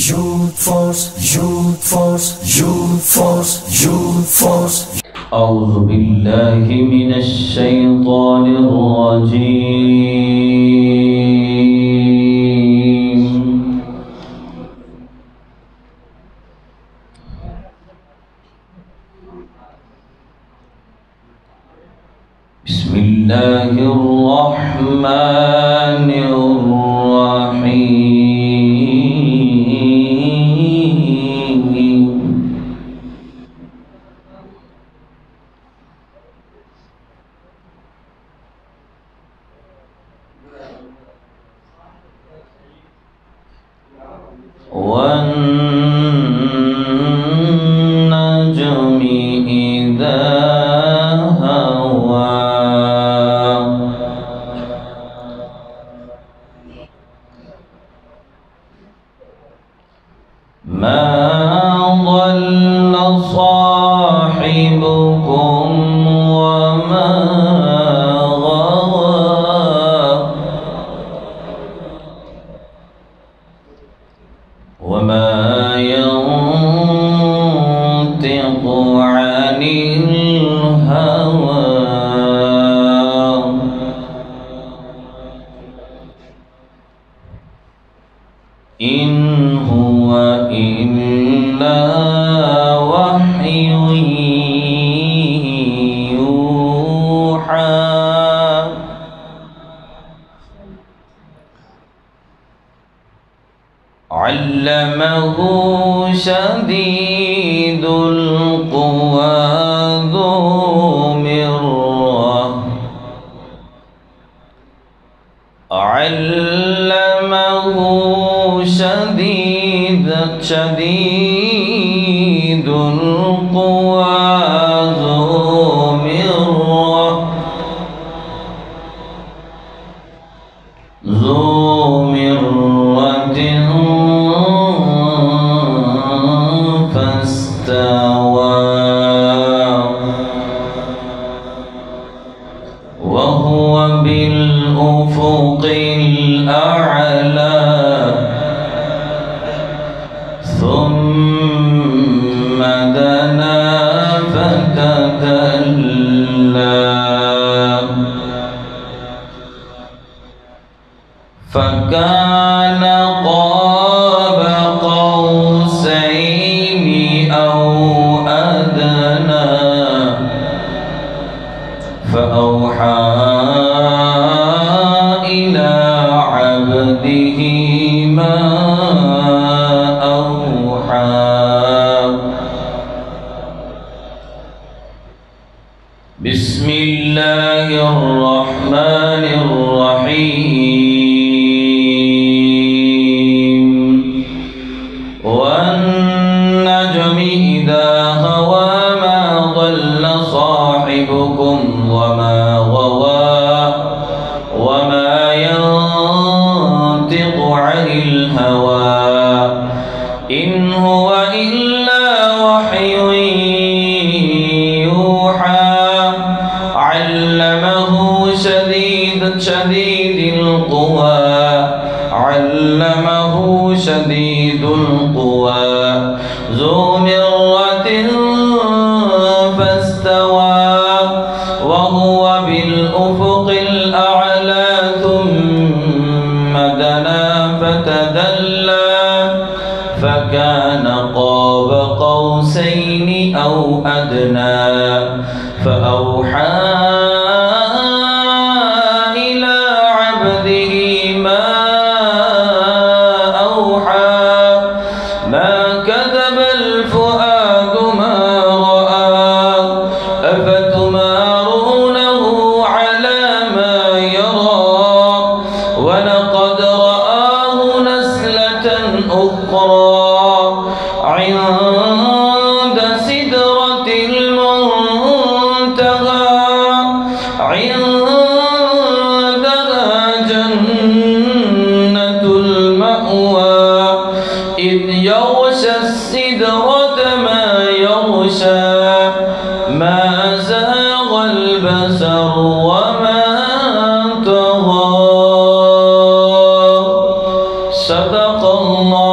Youth Force. أعوذ بالله من الشيطان الرجيم. بسم الله الرحمن الرحيم. والنجم إذا هوى ما ضل صاحبكم وما غوى وما ينطق عن الهوى إن هو إلا وحي يوحى علمه شديد القوى ذو مرة علمه شديد القوى ذو مرة فاستوى وهو بالأفق الأعلى ثم دنا فتدلى فكان قاب قوسين أو أدنى فأوحى إلى عبده ما أوحى. بسم الله الرحمن الرحيم. والنجم إذا هوى ما ضل صاحبكم وما غوى وما ينطق عن الهوى إن هو إلا وحي يوحى علمه شديد القوى ذو مرة فاستوى وهو بالأفق الأعلى ثم دنا فتدلى فكان قاب قوسين أو أدنى فأوحى إلى عبده ما أوحى ما كذب الفؤاد ما رأى أفتمارونه على ما يرى ولقد رآه نزلة أخرى عند سدرة المنتهى عندها جنة المأوى إذ يغشى السدرة ما يغشى ما زاغ البصر وما طغى. صدق الله